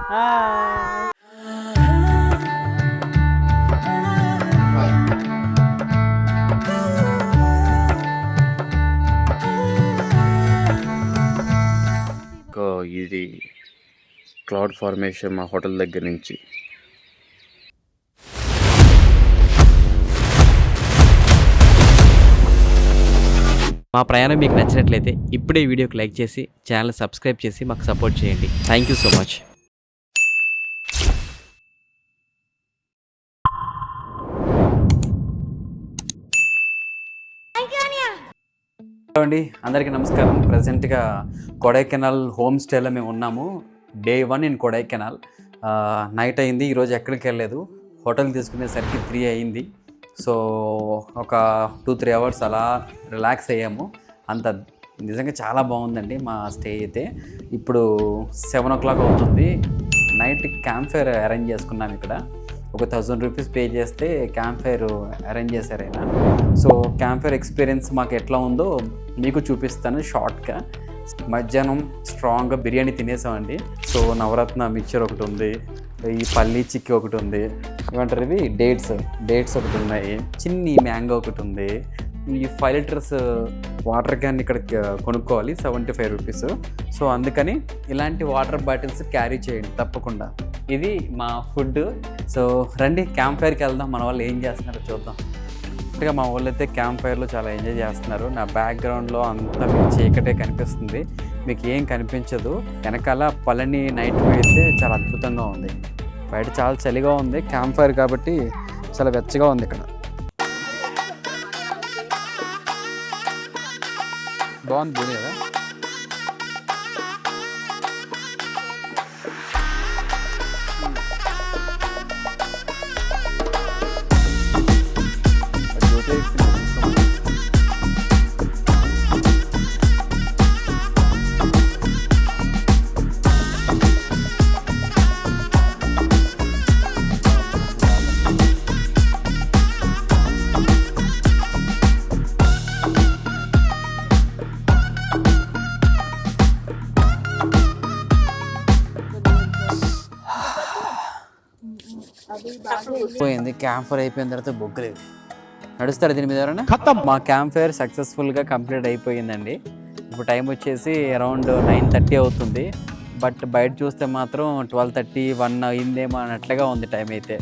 ఇది cloud formation మా hotel దగ్గర నుంచి. మా ప్రయాణం మీకు నచ్చినట్లయితే ఇప్పుడే వీడియోకి లైక్ చేసి ఛానల్ సబ్స్క్రైబ్ చేసి మాకు సపోర్ట్ చేయండి. Thank you so much. Hello అండి, అందరికీ నమస్కారం. ప్రజెంట్గా కొడైకెనాల్ హోమ్ స్టేలో మేము ఉన్నాము. Day 1 in Kodaikanal. నైట్ అయింది, ఈరోజు ఎక్కడికి వెళ్ళలేదు. హోటల్ తీసుకునేసరికి 3 అయింది. సో ఒక 2-3 అవర్స్ అలా రిలాక్స్ అయ్యాము. అంత నిజంగా చాలా బాగుందండి మా స్టే అయితే. ఇప్పుడు 7 o'clock అవుతుంది. నైట్ క్యాంప్ ఫైర్ అరేంజ్ చేసుకున్నాం ఇక్కడ. ఒక 1000 రూపీస్ పే చేస్తే క్యాంప్ ఫైర్ అరేంజ్ చేశారు ఆయన. సో క్యాంప్ ఫైర్ ఎక్స్పీరియన్స్ మాకు ఎట్లా ఉందో మీకు చూపిస్తాను షార్ట్గా. మధ్యాహ్నం స్ట్రాంగ్గా బిర్యానీ తినేసామండి. సో నవరత్న మిక్చర్ ఒకటి ఉంది, ఈ పల్లీ చిక్కీ ఒకటి ఉంది, ఏమంటారు ఇవి డేట్స్ ఒకటి ఉన్నాయి, చిన్ని మ్యాంగో ఒకటి ఉంది. ఈ 5 లీటర్స్ వాటర్ క్యాన్ ఇక్కడ కొనుక్కోవాలి, 75 రూపీస్. సో అందుకని ఇలాంటి వాటర్ బాటిల్స్ క్యారీ చేయండి తప్పకుండా. ఇది మా ఫుడ్. సో రండి క్యాంప్ ఫైర్కి వెళ్దాం, మన వాళ్ళు ఏం చేస్తున్నారో చూద్దాం. కరెక్ట్గా మా వాళ్ళు అయితే క్యాంప్ ఫైర్లో చాలా ఎంజాయ్ చేస్తున్నారు. నా బ్యాక్గ్రౌండ్లో అంతా మీకు చీకటే కనిపిస్తుంది, మీకు ఏం కనిపించదు. వెనకాల పళని నైట్ వ్యూ అయితే చాలా అద్భుతంగా ఉంది. బయట చాలా చలిగా ఉంది, క్యాంప్ ఫైర్ కాబట్టి చాలా వెచ్చగా ఉంది ఇక్కడ. బాగుంది కదా. పోయింది క్యాంప్ ఫైర్ అయిపోయిన తర్వాత బొగ్గలేదు. నడుస్తారు దీని మీద ఎవరైనా. మా క్యాంప్ ఫైర్ సక్సెస్ఫుల్గా కంప్లీట్ అయిపోయిందండి. ఇప్పుడు టైం వచ్చేసి అరౌండ్ 9:30 అవుతుంది. బట్ బయట చూస్తే మాత్రం 12:30, 1 అయిందేమో అన్నట్లుగా ఉంది టైం అయితే.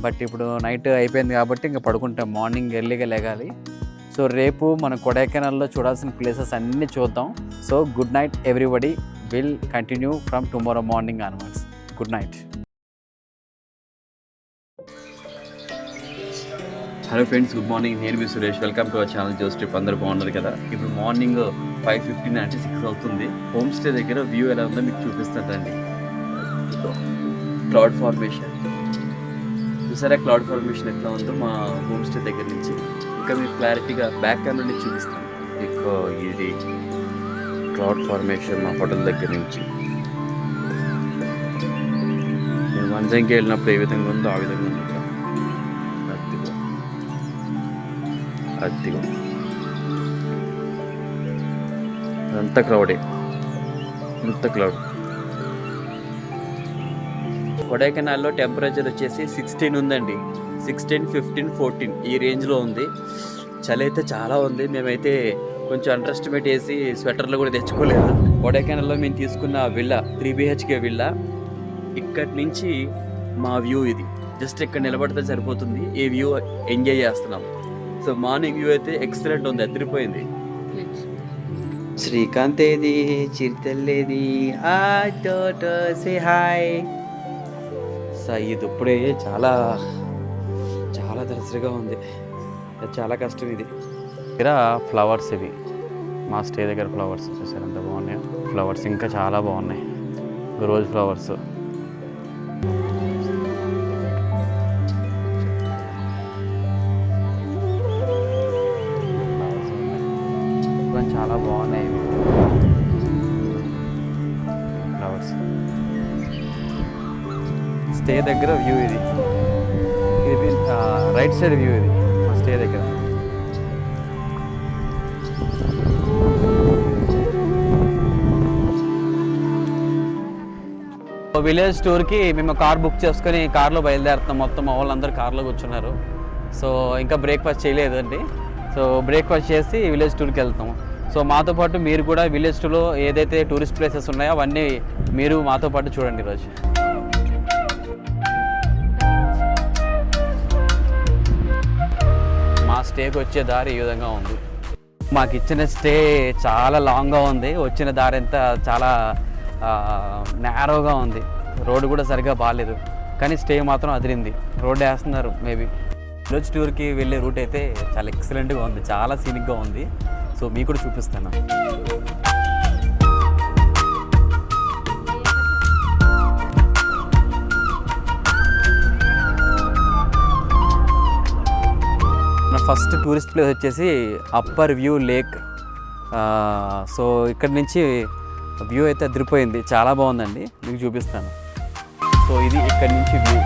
బట్ ఇప్పుడు నైట్ అయిపోయింది కాబట్టి ఇంకా పడుకుంటాం, మార్నింగ్ ఎర్లీగా లెగాలి. సో రేపు మన కొడైకెనాల్లో చూడాల్సిన ప్లేసెస్ అన్నీ చూద్దాం. So good night everybody, will continue from tomorrow morning onwards. Good night. Hello friends, good morning. నేను మీ Suresh. Welcome to our channel Jo's trip. అందరూ బాగున్నారు కదా. ఇప్పుడు మార్నింగ్ 5:15 అంటే 6 అవుతుంది. హోమ్ స్టే దగ్గర వ్యూ ఎలా ఉందో మీకు చూపిస్తానండి. క్లౌడ్ ఫార్మేషన్ చూసారా, క్లౌడ్ ఫార్మేషన్ ఎట్లా ఉందో మా హోమ్ స్టే దగ్గర నుంచి. ఇంకా మీకు క్లారిటీగా బ్యాక్ కెమెరా నుంచి చూపిస్తాను. మీకు ఇది క్లౌడ్ ఫార్మేషన్ మా హోటల్ దగ్గర నుంచి. నేను వంజంకి వెళ్ళినప్పుడు ఏ విధంగా ఉందో ఆ విధంగా ఉంది. అదిగో అంత క్లౌడే, ఇంత క్లౌడ్. కొడైకెనాల్లో టెంపరేచర్ వచ్చేసి 16 ఉందండి. 16, 15, 14 ఈ రేంజ్లో ఉంది. చలి అయితే చాలా ఉంది. మేమైతే కొంచెం అండర్ ఎస్టిమేట్ చేసి స్వెటర్లు కూడా తెచ్చుకోలేదు. కొడైకెనాల్లో మేము తీసుకున్న విల్లా 3 BHK విల్లా. ఇక్కడి నుంచి మా వ్యూ ఇది. జస్ట్ ఇక్కడ నిలబడితే సరిపోతుంది, ఈ వ్యూ ఎంజాయ్ చేస్తున్నాం. సో మార్నింగ్ వ్యూ అయితే ఎక్సలెంట్ ఉంది, అదిరిపోయింది. శ్రీకాంత్ ఏది, చిరుతల్లేది, సే హాయ్. సో ఇది ఇప్పుడే చాలా చాలా దర్శగా ఉంది, చాలా కష్టం ఇది. దగ్గర ఫ్లవర్స్ ఇవి మా స్టే దగ్గర ఫ్లవర్స్ చూసారు ఎంత బాగున్నాయి. ఫ్లవర్స్ ఇంకా చాలా బాగున్నాయి, రోజ్ ఫ్లవర్స్. చాలా బాగున్నాయి ఫ్లవర్స్. స్టే దగ్గర వ్యూ ఇది. ఇది రైట్ సైడ్ వ్యూ ఇది మా స్టే దగ్గర. విలేజ్ టూర్కి మేము కార్ బుక్ చేసుకొని కార్లో బయలుదేరుతున్నాం. మొత్తం మా వాళ్ళందరూ కార్లో కూర్చున్నారు. సో ఇంకా బ్రేక్ఫాస్ట్ చేయలేదు అండి. సో బ్రేక్ఫాస్ట్ చేసి విలేజ్ టూర్కి వెళ్తాము. సో మాతో పాటు మీరు కూడా విలేజ్ టూర్లో ఏదైతే టూరిస్ట్ ప్లేసెస్ ఉన్నాయో అవన్నీ మీరు మాతో పాటు చూడండి ఈరోజు. మా స్టేకి వచ్చే దారి ఈ విధంగా ఉంది. మాకు ఇచ్చిన స్టే చాలా లాంగ్గా ఉంది. వచ్చిన దారి అంతా చాలా నేరోగా ఉంది. రోడ్డు కూడా సరిగ్గా బాగాలేదు, కానీ స్టే మాత్రం అదిరింది. రోడ్డు వేస్తున్నారు. మేబీ విలేజ్ టూర్కి వెళ్ళే రూట్ అయితే చాలా ఎక్సలెంట్గా ఉంది, చాలా సీనిక్గా ఉంది. సో మీకు కూడా చూపిస్తాను. నా ఫస్ట్ టూరిస్ట్ ప్లేస్ వచ్చేసి అప్పర్ వ్యూ లేక్. సో ఇక్కడ నుంచి వ్యూ అయితే అదిరిపోయింది, చాలా బాగుందండి. మీకు చూపిస్తాను. సో ఇది ఇక్కడ నుంచి వ్యూ.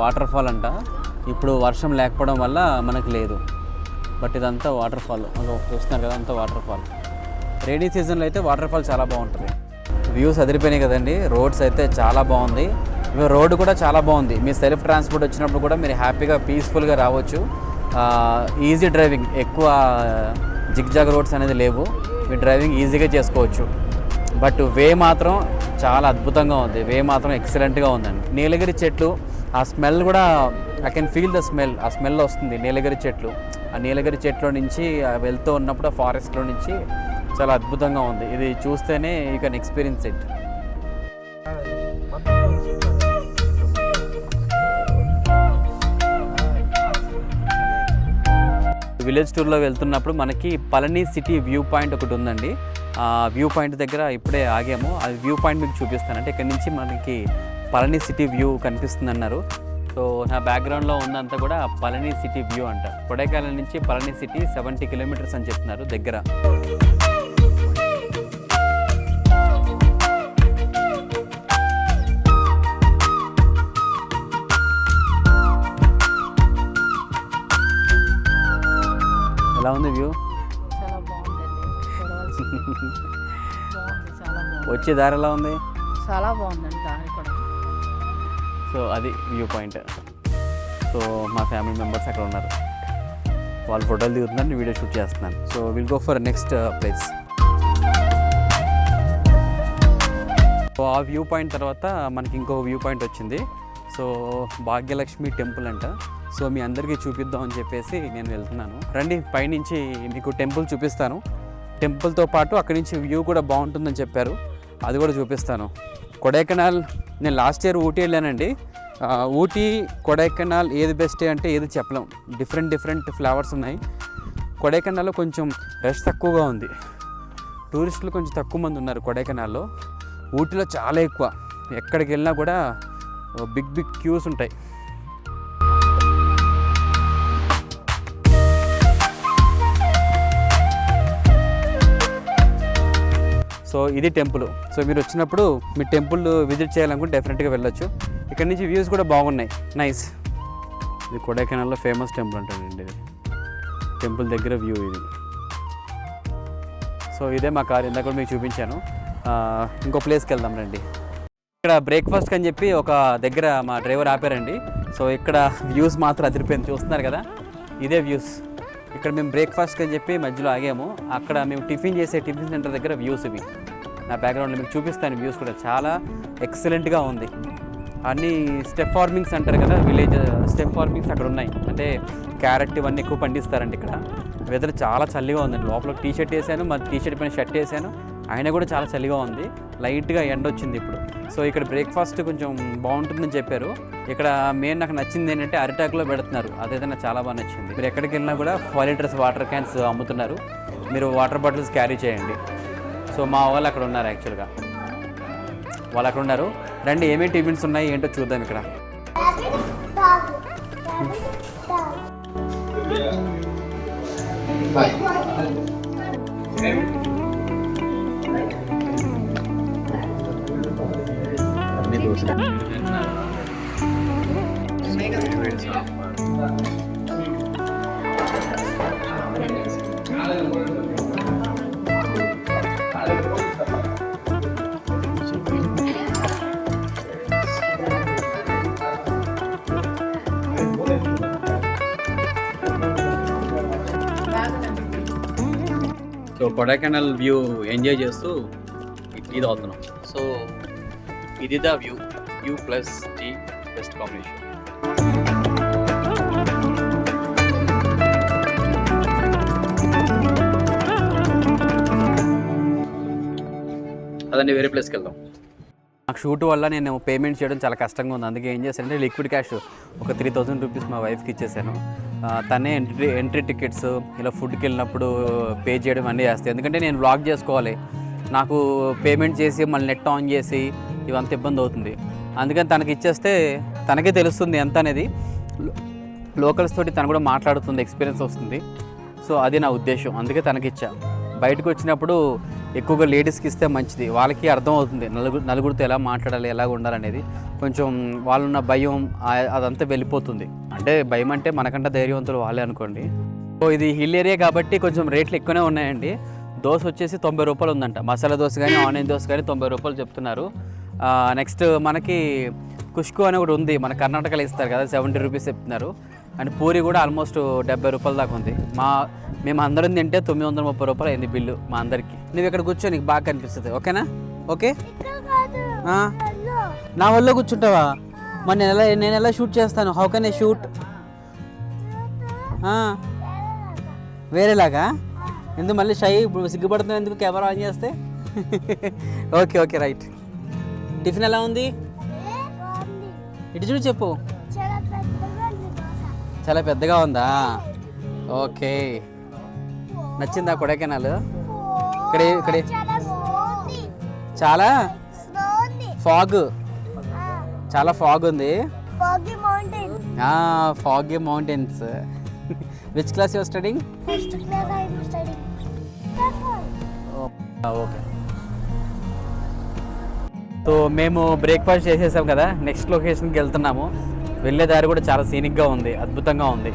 వాటర్ ఫాల్ అంట. ఇప్పుడు వర్షం లేకపోవడం వల్ల మనకు లేదు, బట్ ఇదంతా వాటర్ ఫాల్. చూస్తున్నారు కదా, అంతా వాటర్ ఫాల్. రైనీ సీజన్లో అయితే వాటర్ ఫాల్ చాలా బాగుంటుంది. వ్యూస్ అదిరిపోయినాయి కదండి. రోడ్స్ అయితే చాలా బాగుంది. రోడ్డు కూడా చాలా బాగుంది. మీ సెల్ఫ్ ట్రాన్స్పోర్ట్ వచ్చినప్పుడు కూడా మీరు హ్యాపీగా పీస్ఫుల్గా రావచ్చు. ఈజీ డ్రైవింగ్, ఎక్కువ జిగ్జాగ్ రోడ్స్ అనేది లేవు. మీ డ్రైవింగ్ ఈజీగా చేసుకోవచ్చు. బట్ వే మాత్రం చాలా అద్భుతంగా ఉంది. వే మాత్రం ఎక్సలెంట్గా ఉందండి. నీలగిరి చెట్లు, ఆ స్మెల్ కూడా I can feel the smell. ఆ స్మెల్ వస్తుంది నీలగిరి చెట్లు. ఆ నీలగిరి చెట్లో నుంచి వెళ్తూ ఉన్నప్పుడు ఆ ఫారెస్ట్లో నుంచి చాలా అద్భుతంగా ఉంది. ఇది చూస్తేనే you can experience it. Village టూర్లో వెళ్తున్నప్పుడు మనకి పళని సిటీ వ్యూ పాయింట్ ఒకటి ఉందండి. ఆ వ్యూ పాయింట్ దగ్గర ఇప్పుడే ఆగాము. ఆ వ్యూ పాయింట్ మీకు చూపిస్తాను. అంటే ఇక్కడ నుంచి మనకి పళని సిటీ వ్యూ కనిపిస్తుంది అన్నారు. సో నా బ్యాక్గ్రౌండ్లో ఉందంతా కూడా పళని సిటీ వ్యూ అంట. కొడైకెనాల్ నుంచి పళని సిటీ 70 కిలోమీటర్స్ అని చెప్తున్నారు దగ్గర. ఎలా ఉంది వ్యూ? చాలా బాగుందండి. వచ్చే దారి ఎలా ఉంది? చాలా బాగుందండి దారి కూడా. సో అది వ్యూ పాయింట్. సో మా ఫ్యామిలీ మెంబర్స్ అక్కడ ఉన్నారు. వాళ్ళు ఫోటోలు దిగుతున్నారు, నేను వీడియో షూట్ చేస్తున్నాను. So will go for next place. So ఆ వ్యూ పాయింట్ తర్వాత మనకి ఇంకో వ్యూ పాయింట్ వచ్చింది. సో భాగ్యలక్ష్మి టెంపుల్ అంట. సో మీ అందరికీ చూపిద్దాం అని చెప్పేసి నేను వెళ్తున్నాను. రండి, పైనుంచి మీకు టెంపుల్ చూపిస్తాను. టెంపుల్తో పాటు అక్కడి నుంచి వ్యూ కూడా బాగుంటుందని చెప్పారు, అది కూడా చూపిస్తాను. కొడైకెనాల్ నేను లాస్ట్ ఇయర్ ఊటీ వెళ్ళానండి. ఊటీ కొడైకెనాల్ ఏది బెస్ట్ అంటే ఏది చెప్పలేం. డిఫరెంట్ ఫ్లేవర్స్ ఉన్నాయి. కొడైకెనాల్లో కొంచెం రష్ తక్కువగా ఉంది. టూరిస్టులు కొంచెం తక్కువ మంది ఉన్నారు కొడైకెనాల్లో. ఊటీలో చాలా ఎక్కువ. ఎక్కడికి వెళ్ళినా కూడా బిగ్ క్యూస్ ఉంటాయి. సో ఇది టెంపుల్. సో మీరు వచ్చినప్పుడు మీ టెంపుల్ విజిట్ చేయాలనుకుంటే డెఫినెట్గా వెళ్ళొచ్చు. ఇక్కడ నుంచి వ్యూస్ కూడా బాగున్నాయి, నైస్. ఇది కొడైకెనాల్లో ఫేమస్ టెంపుల్ అంటారండి. ఇది టెంపుల్ దగ్గర వ్యూ ఇది. సో ఇదే మా కార్, ఇందాక కూడా మీకు చూపించాను. ఇంకో ప్లేస్కి వెళ్దాం రండి. ఇక్కడ బ్రేక్ఫాస్ట్ అని చెప్పి ఒక దగ్గర మా డ్రైవర్ ఆపారండి. సో ఇక్కడ వ్యూస్ మాత్రం అదిరిపోయింది, చూస్తున్నారు కదా, ఇదే వ్యూస్. ఇక్కడ మేము బ్రేక్ఫాస్ట్ అని చెప్పి మధ్యలో ఆగాము. అక్కడ మేము టిఫిన్ చేసే టిఫిన్ సెంటర్ దగ్గర వ్యూస్ ఇవి. నా బ్యాక్గ్రౌండ్లో మీకు చూపిస్తాను. వ్యూస్ కూడా చాలా ఎక్సలెంట్గా ఉంది. అన్ని స్టెప్ ఫార్మింగ్స్ అంటారు కదా, విలేజ్ స్టెప్ ఫార్మింగ్స్ అక్కడ ఉన్నాయి. అంటే క్యారెట్ ఇవన్నీ ఎక్కువ పండిస్తారండి ఇక్కడ. వెదర్ చాలా చల్లిగా ఉందండి. లోపల టీ షర్ట్ వేసాను, మరి టీ షర్ట్ పైన షర్ట్ వేసాను, అయినా కూడా చాలా చలిగా ఉంది, లైట్గా ఎండ వచ్చింది ఇప్పుడు. సో ఇక్కడ బ్రేక్ఫాస్ట్ కొంచెం బాగుంటుందని చెప్పారు. ఇక్కడ మెయిన్ నాకు నచ్చింది ఏంటంటే అరిటాకులో పెడుతున్నారు, అదైతే నాకు చాలా బాగా నచ్చింది. మీరు ఎక్కడికి వెళ్ళినా కూడా 5 లీటర్స్ వాటర్ క్యాన్స్ అమ్ముతున్నారు, మీరు వాటర్ బాటిల్స్ క్యారీ చేయండి. సో మా వాళ్ళు అక్కడ ఉన్నారు, యాక్చువల్గా వాళ్ళు అక్కడ ఉన్నారు. రండి ఏమేమి టిఫిన్స్ ఉన్నాయి ఏంటో చూద్దాం ఇక్కడ. అన్ని దోశలు. సో కొడైకెనాల్ వ్యూ ఎంజాయ్ చేస్తూ టీ తాగుతున్నాం. సో ఇది the view plus tea best combination. అదండి వేరే ప్లేస్కి వెళ్దాం. నాకు షూట్ వల్ల నేను పేమెంట్ చేయడం చాలా కష్టంగా ఉంది, అందుకే ఏం చేశానంటే లిక్విడ్ క్యాష్ ఒక 3000 రూపీస్ మా వైఫ్కి ఇచ్చేసాను. తనే ఎంట్రీ టికెట్స్ ఇలా ఫుడ్కి వెళ్ళినప్పుడు పే చేయడం అన్నీ చేస్తాయి, ఎందుకంటే నేను వ్లాగ్ చేసుకోవాలి, నాకు పేమెంట్ చేసి మళ్ళీ నెట్ ఆన్ చేసి ఇవంత ఇబ్బంది అవుతుంది. అందుకని తనకి ఇచ్చేస్తే తనకే తెలుస్తుంది ఎంత అనేది, లోకల్స్ తోటి తను కూడా మాట్లాడుతుంది, ఎక్స్పీరియన్స్ వస్తుంది. సో అది నా ఉద్దేశం, అందుకే తనకి ఇచ్చా. బయటకు వచ్చినప్పుడు ఎక్కువగా లేడీస్కి ఇస్తే మంచిది, వాళ్ళకి అర్థం అవుతుంది నలుగురితో ఎలా మాట్లాడాలి, ఎలా ఉండాలనేది. కొంచెం వాళ్ళున్న భయం అదంతా వెళ్ళిపోతుంది. అంటే భయం అంటే మనకంటే ధైర్యవంతులు వాళ్ళే అనుకోండి. సో ఇది హిల్ ఏరియా కాబట్టి కొంచెం రేట్లు ఎక్కువనే ఉన్నాయండి. దోశ వచ్చేసి 90 రూపాయలు ఉందంట, మసాలా దోశ కానీ ఆనియన్ దోశ కానీ 90 రూపాయలు చెప్తున్నారు. నెక్స్ట్ మనకి కుష్కు అని ఒకటి ఉంది, మన కర్ణాటకలో ఇస్తారు కదా, 70 రూపీస్ చెప్తున్నారు. అండ్ పూరి కూడా ఆల్మోస్ట్ 70 రూపాయల దాకా ఉంది. మేము అందరం తింటే 930 రూపాయలు అయింది బిల్లు మా అందరికి. నువ్వు ఇక్కడ కూర్చో, నీకు బాగా కనిపిస్తుంది, ఓకేనా? ఓకే, నా వల్ల కూర్చుంటావా? మరి నేను ఎలా షూట్ చేస్తాను? How can I shoot? వేరేలాగా ఎందుకు మళ్ళీ షై సిగ్గుపడుతున్నావు ఎందుకు కెమెరా ఆన్ చేస్తే? Okay right. టిఫిన్ ఎలా ఉంది? ఇటు చూడు చెప్పు. చాలా పెద్దగా ఉందా? ఓకే, నచ్చిందా కొడైకెనాల్? ఇక్కడ చాలా ఫాగ్, చాలా ఫాగ్ ఉంది. Foggy mountains. Which class your studying? Okay. So మేము బ్రేక్ఫాస్ట్ చేసేసాం కదా, నెక్స్ట్ లొకేషన్కి వెళ్తున్నాము. వెళ్ళే దారి కూడా చాలా సీనిక్గా ఉంది, అద్భుతంగా ఉంది.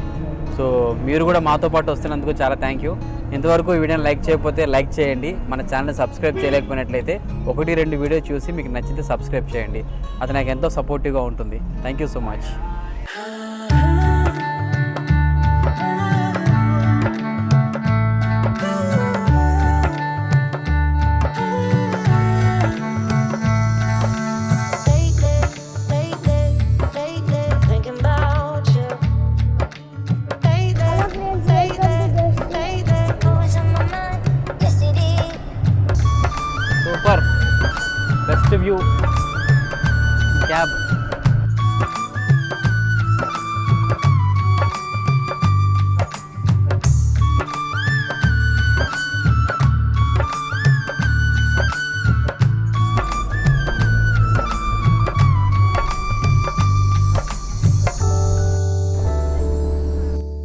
సో మీరు కూడా మాతో పాటు వస్తున్నందుకు చాలా థ్యాంక్ యూ. ఇంతవరకు ఈ వీడియోని లైక్ చేయకపోతే లైక్ చేయండి, మన ఛానల్ని సబ్స్క్రైబ్ చేయలేకపోయినట్లయితే 1-2 వీడియో చూసి మీకు నచ్చితే సబ్స్క్రైబ్ చేయండి, అది నాకు ఎంతో సపోర్టివ్గా ఉంటుంది. Thank you so much. Super, best view cab.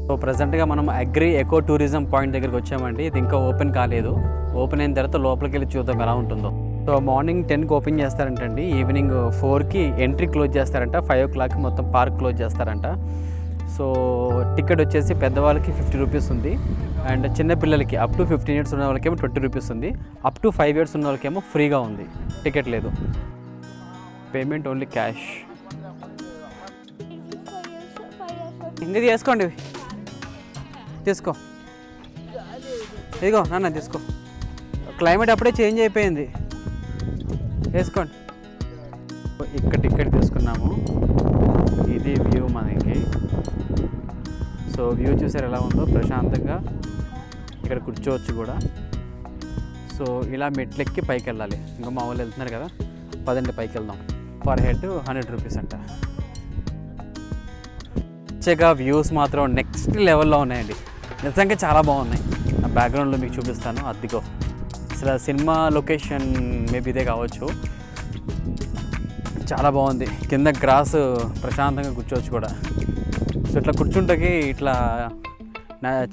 So ప్రజెంట్గా మనం అగ్రి ఎకో టూరిజం పాయింట్ దగ్గరికి వచ్చామండి. ఇది ఇంకా ఓపెన్ కాలేదు, ఓపెన్ అయిన తర్వాత లోపలికి వెళ్ళి చూద్దాం ఎలా ఉంటుందో. సో మార్నింగ్ 10కి ఓపెన్ చేస్తారంటండి, ఈవినింగ్ 4కి ఎంట్రీ క్లోజ్ చేస్తారంట, 5 o'clockకి మొత్తం పార్క్ క్లోజ్ చేస్తారంట. సో టికెట్ వచ్చేసి పెద్దవాళ్ళకి 50 రూపీస్ ఉంది, అండ్ చిన్నపిల్లలకి అప్ టు 15 years ఉన్న వాళ్ళకేమో 20 రూపీస్ ఉంది, అప్ టు 5 years ఉన్న వాళ్ళకేమో ఫ్రీగా ఉంది, టికెట్ లేదు. Payment only cash. ఇంకా తీసుకోండి, తీసుకో, ఇదిగో నాన్న తీసుకో. క్లైమేట్ అప్పుడే చేంజ్ అయిపోయింది, వేసుకోండి. ఇక్కడ టికెట్ తీసుకున్నాము, ఇది వ్యూ మనకి. సో వ్యూ చూసారు ఎలా ఉందో, ప్రశాంతంగా ఇక్కడ కూర్చోవచ్చు కూడా. సో ఇలా మెట్లెక్కి పైకి వెళ్ళాలి. ఇంకా మా వాళ్ళు వెళ్తున్నారు కదా, పదండి పైకి వెళ్దాం. పర్ హెడ్ 100 రూపీస్ అంట. మంచిగా వ్యూస్ మాత్రం నెక్స్ట్ లెవెల్లో ఉన్నాయండి, నిజంగా చాలా బాగున్నాయి. ఆ బ్యాక్గ్రౌండ్లో మీకు చూపిస్తాను. అదిగో అసలు సినిమా లొకేషన్ మేబీ ఇదే కావచ్చు. చాలా బాగుంది. కింద గ్రాస్ ప్రశాంతంగా కూర్చోవచ్చు కూడా. సో ఇట్లా కూర్చుంటకి ఇట్లా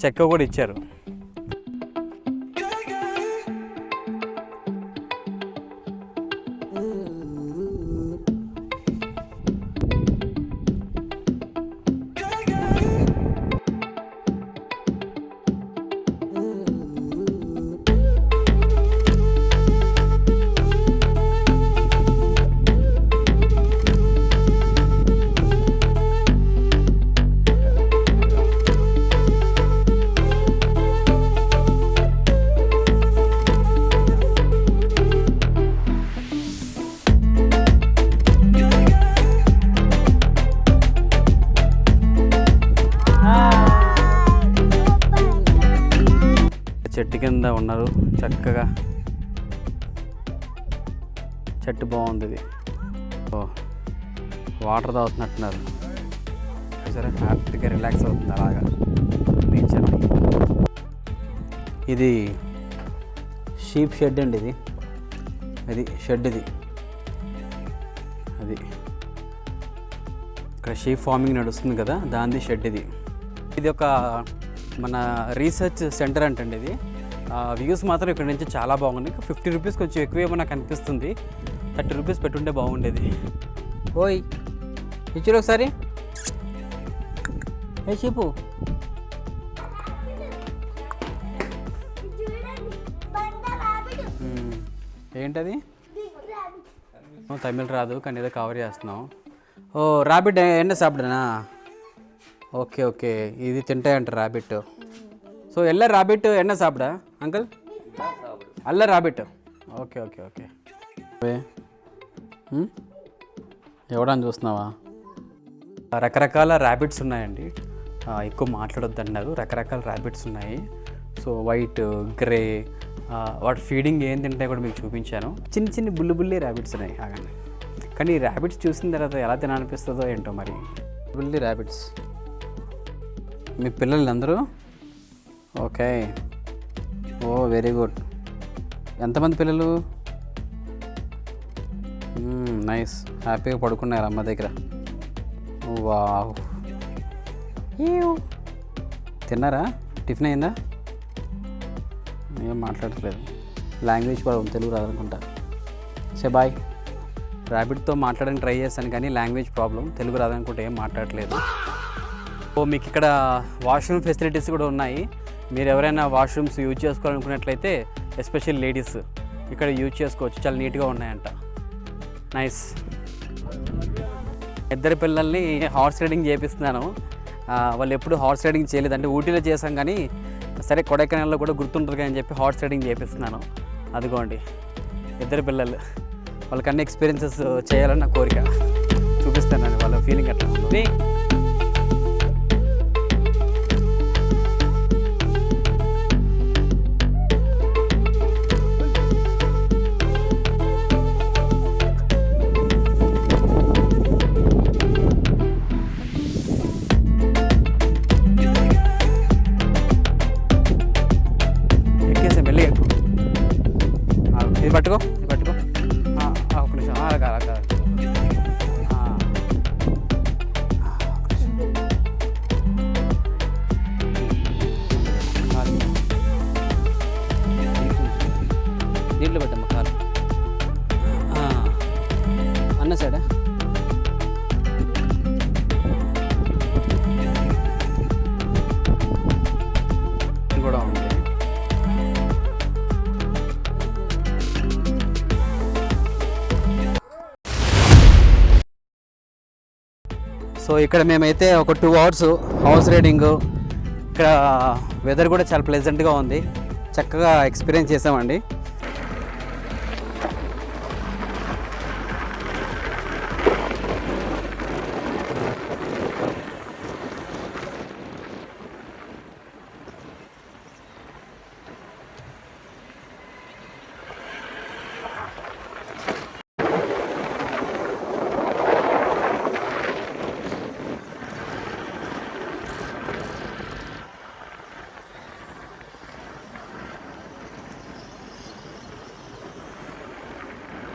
చెక్క కూడా ఇచ్చారు. చెట్టు కింద ఉన్నారు చక్కగా. చెట్టు బాగుంది. ఇది వాటర్ తాగుతున్నట్టున్నారు సరే, హ్యాపీగా రిలాక్స్ అవుతుంది అలాగా నేచర్ని. ఇది షీప్ షెడ్ అండి. ఇది షెడ్. ఇది ఇక్కడ షీప్ ఫార్మింగ్ నడుస్తుంది కదా, దానిది షెడ్. ఇది ఒక మన రీసెర్చ్ సెంటర్ అంటండి. ఇది వ్యూస్ మాత్రం ఇక్కడ నుంచి చాలా బాగుంది. 50 రూపీస్ కొంచెం ఎక్కువేమో నాకు అనిపిస్తుంది. 30 రూపీస్ పెట్టుంటే బాగుండేది. ఓయ్ ఇచ్చారు ఒకసారి. ఏ చీపు ఏంటది? తమిళ్ రాదు కానీ ఏదో కవర్ చేస్తున్నాం. ఓ రాబిట్ ఎండ సాப்பிடுనా? ఓకే ఓకే, ఇది తింటాయంట రాబిట్. సో ఎల్ల రాబిట్ ఎన్న సాப்பிడా అంకుల్? అల్ల రాబిట్. Okay okay okay. ఎవడని చూస్తున్నావా? రకరకాల ర్యాబిట్స్ ఉన్నాయండి. ఎక్కువ మాట్లాడొద్దు అన్నారు. రకరకాల ర్యాబిట్స్ ఉన్నాయి. సో వైట్, గ్రే, వాటి ఫీడింగ్ ఏం తింటాయి కూడా మీకు చూపించాను. చిన్న చిన్న బుల్లి ర్యాబిట్స్ ఉన్నాయి. ఆగండి. కానీ ఈ ర్యాబిట్స్ చూసిన తర్వాత ఎలా తినాలనిపిస్తుందో ఏంటో మరి. బుల్లి ర్యాబిట్స్. మీ పిల్లలు అందరూ? ఓకే, ఓ వెరీ గుడ్. ఎంతమంది పిల్లలు? నైస్. హ్యాపీగా పడుకున్నారు అమ్మ దగ్గర. వావ్. తిన్నారా? టిఫిన్ అయిందా? ఏం మాట్లాడట్లేదు. లాంగ్వేజ్ ప్రాబ్లం, తెలుగు రాదనుకుంటా. Say bye. ర్యాబిట్తో మాట్లాడడానికి ట్రై చేశాను కానీ లాంగ్వేజ్ ప్రాబ్లం, తెలుగు రాదనుకుంటే ఏం మాట్లాడట్లేదు. ఓ మీకు ఇక్కడ వాష్రూమ్ ఫెసిలిటీస్ కూడా ఉన్నాయి. మీరు ఎవరైనా వాష్రూమ్స్ యూజ్ చేసుకోవాలనుకున్నట్లయితే ఎస్పెషల్ లేడీస్ ఇక్కడ యూజ్ చేసుకోవచ్చు. చాలా నీట్గా ఉన్నాయంట. నైస్. ఇద్దరు పిల్లల్ని హార్స్ రైడింగ్ చేపిస్తున్నాను. వాళ్ళు ఎప్పుడు హార్స్ రైడింగ్ చేయలేదు. అంటే ఊటీలో చేసాం కానీ సరే కొడైకెనాల్లో కూడా గుర్తుంటుంది అని చెప్పి హార్స్ రైడింగ్ చేపిస్తున్నాను. అదిగోండి ఇద్దరు పిల్లలు. వాళ్ళకి అన్ని ఎక్స్పీరియన్సెస్ చేయాలని నా కోరిక. చూపిస్తానండి వాళ్ళ ఫీలింగ్ అట్లా ఉంది. ఇది పట్టుకో, ఇది పట్టుకో. ఒక నిమిషం. అలాగా అలాగా. దీంట్లో పెట్టమ్మా కాలు. అన్న సైడా? కూడా ఉంది. సో ఇక్కడ మేమైతే ఒక 2 అవర్స్ హార్స్ రైడింగ్. ఇక్కడ వెదర్ కూడా చాలా ప్లెజెంట్గా ఉంది. చక్కగా ఎక్స్పీరియన్స్ చేసామండి.